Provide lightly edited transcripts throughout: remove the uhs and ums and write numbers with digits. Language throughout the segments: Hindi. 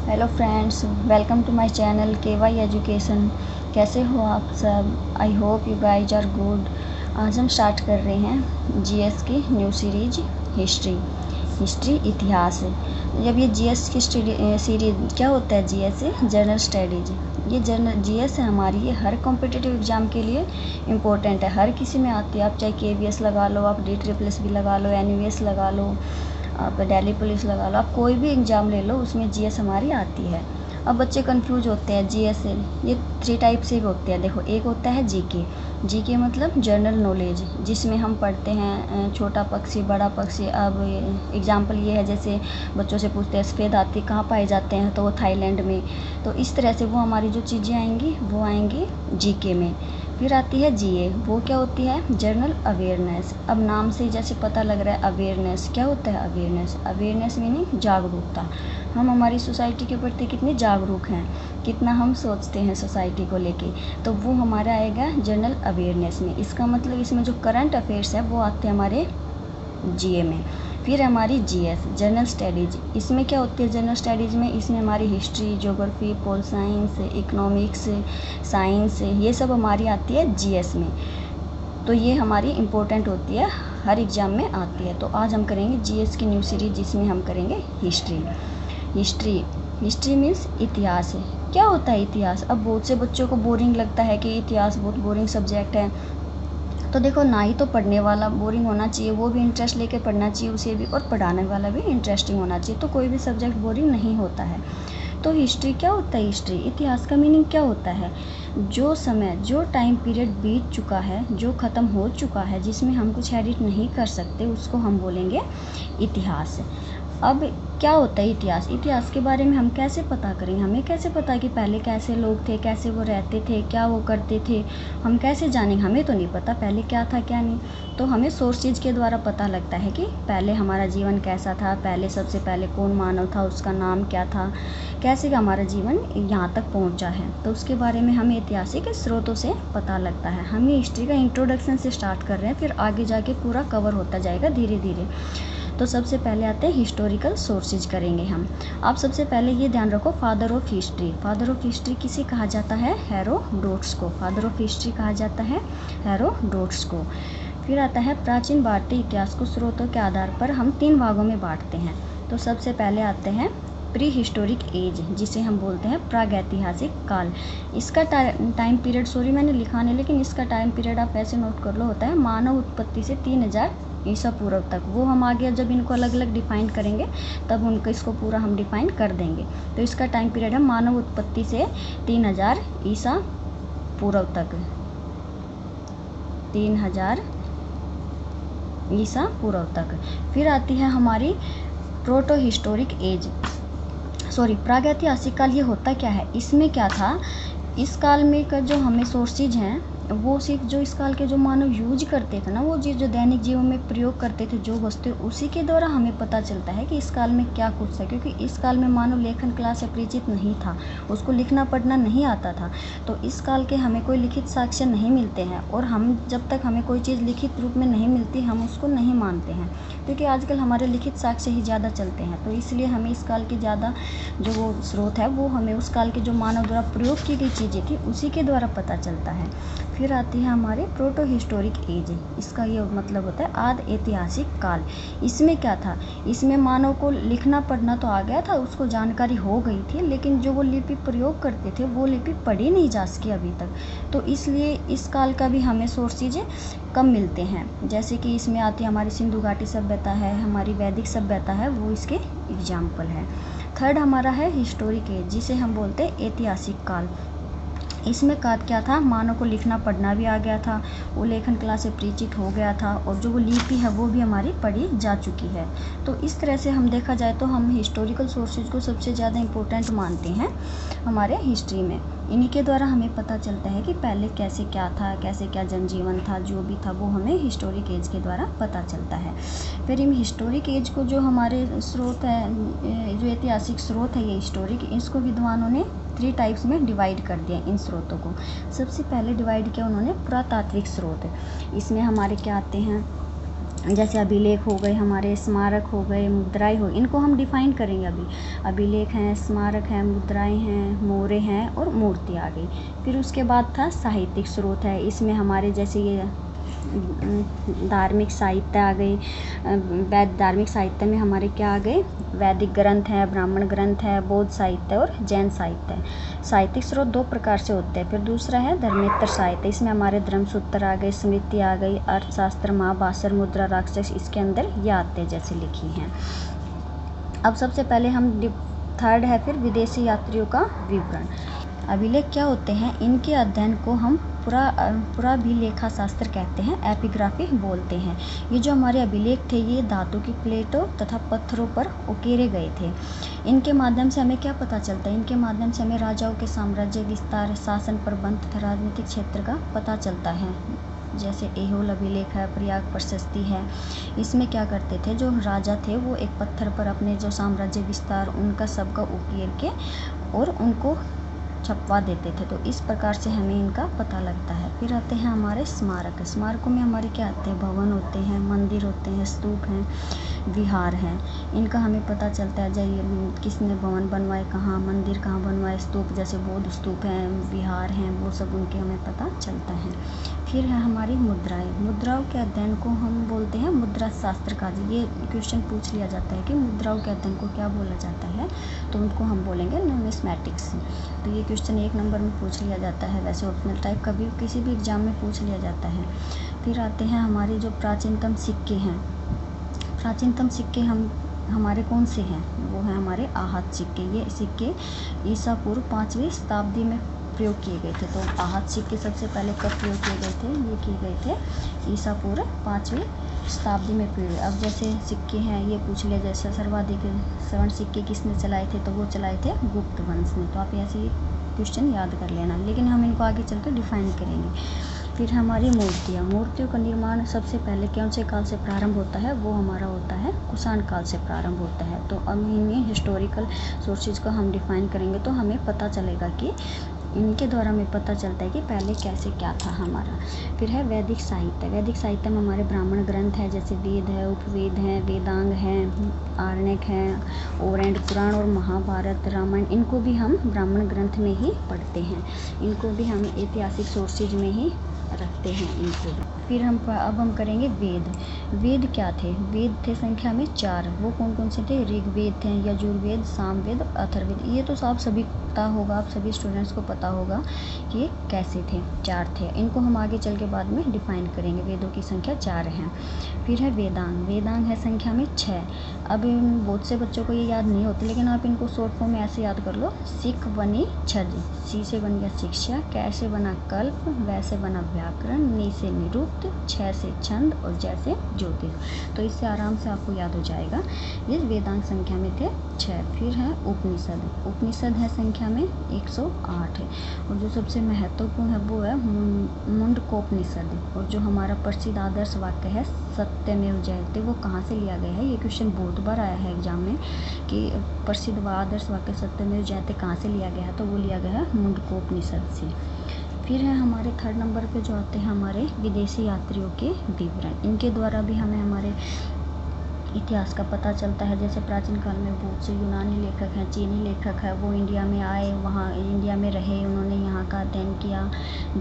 Hello friends, welcome to my channel KY education. कैसे हो आप सब? I hope you guys are good. आज हम स्टार्ट कर रहे हैं जीएस की न्यू सीरीज हिस्ट्री इतिहास। जब ये जीएस की सीरीज क्या होता है, जीएस जनरल स्टडीज। ये जनरल जीएस है हमारी, ये हर कॉम्पिटिटिव एग्ज़ाम के लिए इम्पोर्टेंट है, हर किसी में आती है। आप चाहे KVS लगा लो, आप DSSS लगा लो, NVS लगा लो, आप दिल्ली पुलिस लगा लो, आप कोई भी एग्ज़ाम ले लो उसमें जीएस हमारी आती है। अब बच्चे कंफ्यूज होते हैं जीएस से। ये 3 टाइप से भी होते हैं। देखो, एक होता है जीके मतलब जनरल नॉलेज, जिसमें हम पढ़ते हैं छोटा पक्षी बड़ा पक्षी। अब एग्जाम्पल ये है, जैसे बच्चों से पूछते हैं सफ़ेद हाथी कहाँ पाए जाते हैं, तो वो थाईलैंड में। तो इस तरह से वो हमारी जो चीज़ें आएंगी वो आएंगी जीके में। फिर आती है जीए, वो क्या होती है? General awareness. अब नाम से जैसे पता लग रहा है अवेयरनेस, क्या होता है अवेयरनेस मीनिंग जागरूकता। हम हमारी सोसाइटी के प्रति कितने जागरूक हैं, कितना हम सोचते हैं सोसाइटी को लेके, तो वो हमारा आएगा जनरल अवेयरनेस में। इसका मतलब इसमें जो करंट अफेयर्स है वो आते हैं हमारे जीए में। फिर हमारी जीएस जनरल स्टडीज, इसमें क्या होती है जनरल स्टडीज में? इसमें हमारी history, geography, pol science, economics, science, ये सब हमारी आती है जीएस में। तो ये हमारी इम्पोर्टेंट होती है, हर एग्ज़ाम में आती है। तो आज हम करेंगे जीएस की न्यू सीरीज, जिसमें हम करेंगे हिस्ट्री मीन्स इतिहास है। क्या होता है इतिहास? अब बहुत से बच्चों को बोरिंग लगता है कि इतिहास बहुत बोरिंग सब्जेक्ट है। तो देखो, ना ही तो पढ़ने वाला बोरिंग होना चाहिए, वो भी इंटरेस्ट लेके पढ़ना चाहिए उसे भी, और पढ़ाने वाला भी इंटरेस्टिंग होना चाहिए। तो कोई भी सब्जेक्ट बोरिंग नहीं होता है। तो हिस्ट्री क्या होता है? हिस्ट्री इतिहास का मीनिंग क्या होता है? जो समय, जो टाइम पीरियड बीत चुका है, जो ख़त्म हो चुका है, जिसमें हम कुछ एडिट नहीं कर सकते, उसको हम बोलेंगे इतिहास। अब क्या होता है इतिहास? इतिहास के बारे में हम कैसे पता करें? हमें कैसे पता कि पहले कैसे लोग थे, कैसे वो रहते थे, क्या वो करते थे? हम कैसे जानेंगे? हमें तो नहीं पता पहले क्या था क्या नहीं। तो हमें सोर्सेज के द्वारा पता लगता है कि पहले हमारा जीवन कैसा था, पहले सबसे पहले कौन मानव था, उसका नाम क्या था, कैसे का हमारा जीवन यहाँ तक पहुँचा है। तो उसके बारे में हमें ऐतिहासिक स्रोतों से पता लगता है। हम ये हिस्ट्री का इंट्रोडक्शन से स्टार्ट कर रहे हैं, फिर आगे जाके पूरा कवर होता जाएगा धीरे धीरे। तो सबसे पहले आते हैं हिस्टोरिकल सोर्सेज करेंगे हम। आप सबसे पहले ये ध्यान रखो, फादर ऑफ हिस्ट्री किसे कहा जाता है? हेरोडोटस को। फादर ऑफ हिस्ट्री कहा जाता है हेरोडोटस को। फिर आता है प्राचीन भारतीय इतिहास को स्रोतों के आधार पर हम 3 भागों में बांटते हैं। तो सबसे पहले आते हैं प्री हिस्टोरिक एज, जिसे हम बोलते हैं प्रागैतिहासिक काल। इसका टाइम पीरियड, सॉरी मैंने लिखा नहीं, लेकिन इसका टाइम पीरियड आप ऐसे नोट कर लो, होता है मानव उत्पत्ति से 3000 ईसा पूर्व तक। वो हम आगे जब इनको अलग अलग डिफाइन करेंगे तब उनको इसको पूरा हम डिफाइन कर देंगे। तो इसका टाइम पीरियड है मानव उत्पत्ति से 3000 ईसा पूर्व तक, 3000 ईसा पूर्व तक। फिर आती है हमारी प्रोटो हिस्टोरिक एज, सॉरी प्रागैतिहासिक काल। ये होता क्या है? इसमें क्या था, इस काल में का जो हमें सोर्सेज हैं वो सिर्फ जो इस काल के जो मानव यूज करते थे ना, वो चीज़ जो दैनिक जीवन में प्रयोग करते थे, जो वस्तु, उसी के द्वारा हमें पता चलता है कि इस काल में क्या कुछ है। क्योंकि इस काल में मानव लेखन कला से परिचित नहीं था, उसको लिखना पढ़ना नहीं आता था। तो इस काल के हमें कोई लिखित साक्ष्य नहीं मिलते हैं, और हम जब तक हमें कोई चीज़ लिखित रूप में नहीं मिलती हम उसको नहीं मानते हैं। क्योंकि आजकल हमारे लिखित साक्ष्य ही ज़्यादा चलते हैं, तो इसलिए हमें इस काल के ज़्यादा जो वो स्रोत है वो हमें उस काल के जो मानव द्वारा प्रयोग की गई चीज़ें थी उसी के द्वारा पता चलता है। फिर आती है हमारे प्रोटो हिस्टोरिक एज, इसका ये मतलब होता है आद ऐतिहासिक काल। इसमें क्या था? इसमें मानव को लिखना पढ़ना तो आ गया था, उसको जानकारी हो गई थी, लेकिन जो वो लिपि प्रयोग करते थे वो लिपि पढ़ी नहीं जा सकी अभी तक। तो इसलिए इस काल का भी हमें सोर्सेज कम मिलते हैं। जैसे कि इसमें आती है हमारी सिंधु घाटी सभ्यता है, हमारी वैदिक सभ्यता है, वो इसके एग्जाम्पल है। थर्ड हमारा है हिस्टोरिक एज, जिसे हम बोलते हैं ऐतिहासिक काल। इसमें क्या था? मानव को लिखना पढ़ना भी आ गया था, वो लेखन कला से परिचित हो गया था, और जो वो लिपि है वो भी हमारी पढ़ी जा चुकी है। तो इस तरह से हम देखा जाए तो हम हिस्टोरिकल सोर्सेज को सबसे ज़्यादा इम्पोर्टेंट मानते हैं हमारे हिस्ट्री में। इन्हीं के द्वारा हमें पता चलता है कि पहले कैसे क्या था, कैसे क्या जनजीवन था, जो भी था वो हमें हिस्टोरिक एज के द्वारा पता चलता है। फिर इन हिस्टोरिक एज को जो हमारे स्रोत है, जो ऐतिहासिक स्रोत है ये हिस्टोरिक, इसको विद्वानों ने 3 टाइप्स में डिवाइड कर दिया इन स्रोतों को। सबसे पहले डिवाइड किया उन्होंने पुरातात्विक स्रोत। इसमें हमारे क्या आते हैं? जैसे अभिलेख हो गए हमारे, स्मारक हो गए, मुद्राएं हो, इनको हम डिफाइन करेंगे अभी। अभिलेख हैं, स्मारक हैं, मुद्राएं हैं, मोहरें हैं और मूर्ति आ गई। फिर उसके बाद था साहित्यिक स्रोत है, इसमें हमारे जैसे ये धार्मिक साहित्य आ गई। धार्मिक साहित्य में हमारे क्या आ गए, वैदिक ग्रंथ है, ब्राह्मण ग्रंथ है, बौद्ध साहित्य और जैन साहित्य है। साहित्यिक स्रोत दो प्रकार से होते हैं। फिर दूसरा है धर्मेतर साहित्य, इसमें हमारे धर्मसूत्र आ गए, स्मृति आ गई, अर्थशास्त्र, महाभाष्य, मुद्रा, राक्षस, इसके अंदर ये आते हैं जैसे लिखी हैं। अब सबसे पहले हम थर्ड है फिर विदेशी यात्रियों का विवरण। अभिलेख क्या होते हैं, इनके अध्ययन को हम पुराभिलेखा शास्त्र कहते हैं, एपिग्राफी बोलते हैं। ये जो हमारे अभिलेख थे ये धातु की प्लेटों तथा पत्थरों पर उकेरे गए थे। इनके माध्यम से हमें क्या पता चलता है, इनके माध्यम से हमें राजाओं के साम्राज्य विस्तार, शासन प्रबंध तथा राजनीतिक क्षेत्र का पता चलता है। जैसे ऐहोल अभिलेख है, प्रयाग प्रशस्ति है, इसमें क्या करते थे, जो राजा थे वो एक पत्थर पर अपने जो साम्राज्य विस्तार उनका सबका उकेर के और उनको छपवा देते थे। तो इस प्रकार से हमें इनका पता लगता है। फिर आते हैं हमारे स्मारक। स्मारकों में हमारे क्या आते हैं, भवन होते हैं, मंदिर होते हैं, स्तूप हैं, विहार हैं। इनका हमें पता चलता है जैसे किसने भवन बनवाए कहाँ, मंदिर कहाँ बनवाए, स्तूप जैसे बौद्ध स्तूप हैं, विहार हैं, वो सब उनके हमें पता चलता है। फिर है हमारी मुद्राएं। मुद्राओं के अध्ययन को हम बोलते हैं मुद्रा शास्त्र का। ये क्वेश्चन पूछ लिया जाता है कि मुद्राओं के अध्ययन को क्या बोला जाता है, तो उनको हम बोलेंगे न्यूमिस्मैटिक्स। तो ये क्वेश्चन 1 नंबर में पूछ लिया जाता है, वैसे ऑप्शनल टाइप कभी किसी भी एग्जाम में पूछ लिया जाता है। फिर आते हैं हमारे जो प्राचीनतम सिक्के हैं। प्राचीनतम सिक्के हमारे कौन से हैं, वो हैं हमारे आहत सिक्के। ये सिक्के ईसा पूर्व 5वीं शताब्दी में प्रयोग किए गए थे। तो आहत सिक्के सबसे पहले कब प्रयोग किए गए थे, ये किए गए थे ईसा पूर्व 5वीं शताब्दी में प्रयोग। अब जैसे सिक्के हैं ये पूछ लिया, जैसे सर्वाधिक स्वर्ण सिक्के किसने चलाए थे, तो वो चलाए थे गुप्त वंश ने। तो आप ऐसे क्वेश्चन याद कर लेना, लेकिन हम इनको आगे चलकर डिफाइन करेंगे। फिर हमारी मूर्तियाँ। मूर्तियों का निर्माण सबसे पहले कौन से काल से प्रारंभ होता है, वो हमारा होता है कुषाण काल से प्रारंभ होता है। तो अब इन्हें हिस्टोरिकल सोर्सेज को हम डिफाइन करेंगे तो हमें पता चलेगा कि इनके द्वारा हमें पता चलता है कि पहले कैसे क्या था हमारा। फिर है वैदिक साहित्य। वैदिक साहित्य में हमारे ब्राह्मण ग्रंथ है, जैसे वेद है, उपवेद है, वेदांग है, आरण्यक है, और पुराण और महाभारत, रामायण, इनको भी हम ब्राह्मण ग्रंथ में ही पढ़ते हैं। इनको भी हम ऐतिहासिक सोर्सेज में ही रखते हैं इनको। फिर अब हम करेंगे वेद। वेद क्या थे, वेद थे संख्या में 4। वो कौन कौन से थे, ऋग्वेद थे, यजुर्वेद, सामवेद, अथर्ववेद। ये तो आप सभी पता होगा, आप सभी स्टूडेंट्स को पता होगा कि ये कैसे थे, 4 थे। इनको हम आगे चल के बाद में डिफाइन करेंगे। वेदों की संख्या 4 है। फिर है वेदांग। वेदांग है संख्या में 6। अब बहुत से बच्चों को ये याद नहीं होती, लेकिन आप इनको शॉर्ट फॉर्म में ऐसे याद कर लो, सिक बनी छद, सी से बन गया शिक्षा, कैसे बना कल्प, वैसे बना व्याकरण, नी से निरुक्त, 6 से छंद और जैसे ज्योतिष। तो इससे आराम से आपको याद हो जाएगा। ये वेदांग संख्या में थे 6। फिर है उपनिषद। उपनिषद है संख्या में 108 है। और जो सबसे महत्वपूर्ण है वो है मुंडकोपनिषद। और जो हमारा प्रसिद्ध आदर्श वाक्य है सत्यमेव जयते, वो कहाँ से लिया गया है, ये क्वेश्चन बहुत बार आया है एग्जाम में कि प्रसिद्ध आदर्श वाक्य सत्यमेव जयते कहाँ से लिया गया है, तो वो लिया गया है मुंडकोपनिषद से। फिर है हमारे 3rd नंबर पे जो आते हैं हमारे विदेशी यात्रियों के विवरण। इनके द्वारा भी हमें हमारे इतिहास का पता चलता है। जैसे प्राचीन काल में बहुत से यूनानी लेखक हैं, चीनी लेखक है, वो इंडिया में आए, वहाँ इंडिया में रहे, उन्होंने यहाँ का अध्ययन किया,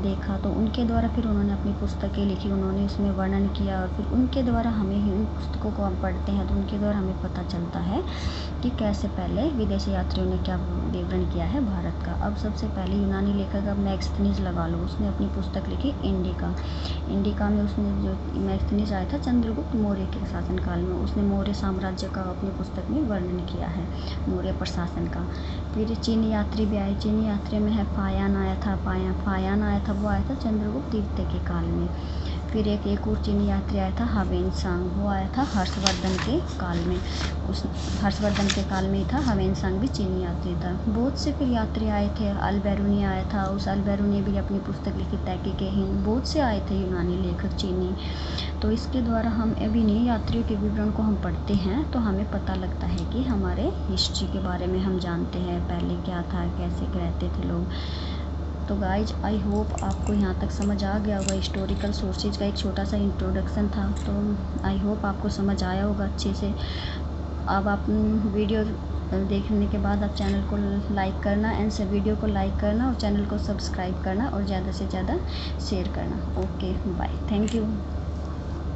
देखा, तो उनके द्वारा फिर उन्होंने अपनी पुस्तकें लिखी, उन्होंने उसमें वर्णन किया, और फिर उनके द्वारा हमें उन पुस्तकों को हम पढ़ते हैं तो उनके द्वारा हमें पता चलता है कि कैसे पहले विदेशी यात्रियों ने क्या विवरण किया है भारत का। अब सबसे पहले यूनानी लेखक, अब मैक्सथनीज लगा लो, उसने अपनी पुस्तक लिखी इंडिका। इंडिका में उसने जो मैक्सथनीज आया था चंद्रगुप्त मौर्य के शासनकाल में, उसने मौर्य साम्राज्य का अपनी पुस्तक में वर्णन किया है, मौर्य प्रशासन का। फिर चीनी यात्री भी आए। चीनी यात्री में है फायान आया था, फायान आया था, वो आया था चंद्रगुप्त द्वितीय के काल में। फिर एक और चीनी यात्री आया था हवेनसांग, वो आया था हर्षवर्धन के काल में। उस हर्षवर्धन के काल में ही था, हवेनसांग भी चीनी यात्री था। बहुत से फिर यात्री आए थे, अल-बेरूनी आया था, उस अल-बेरूनी भी अपनी पुस्तक लिखी तहकीक हिंद। बहुत से आए थे यूनानी लेखक चीनी। तो इसके द्वारा हम अभी नहीं यात्रियों के विवरण को हम पढ़ते हैं तो हमें पता लगता है कि हमारे हिस्ट्री के बारे में हम जानते हैं, पहले क्या था, कैसे रहते थे लोग। तो गाइज आई होप आपको यहाँ तक समझ आ गया होगा। हिस्टोरिकल सोर्सेज का एक छोटा सा इंट्रोडक्शन था, तो आई होप आपको समझ आया होगा अच्छे से। अब आप वीडियो देखने के बाद आप चैनल को लाइक करना एंड से वीडियो को लाइक करना और चैनल को सब्सक्राइब करना और ज़्यादा से ज़्यादा शेयर करना। Okay bye, thank you.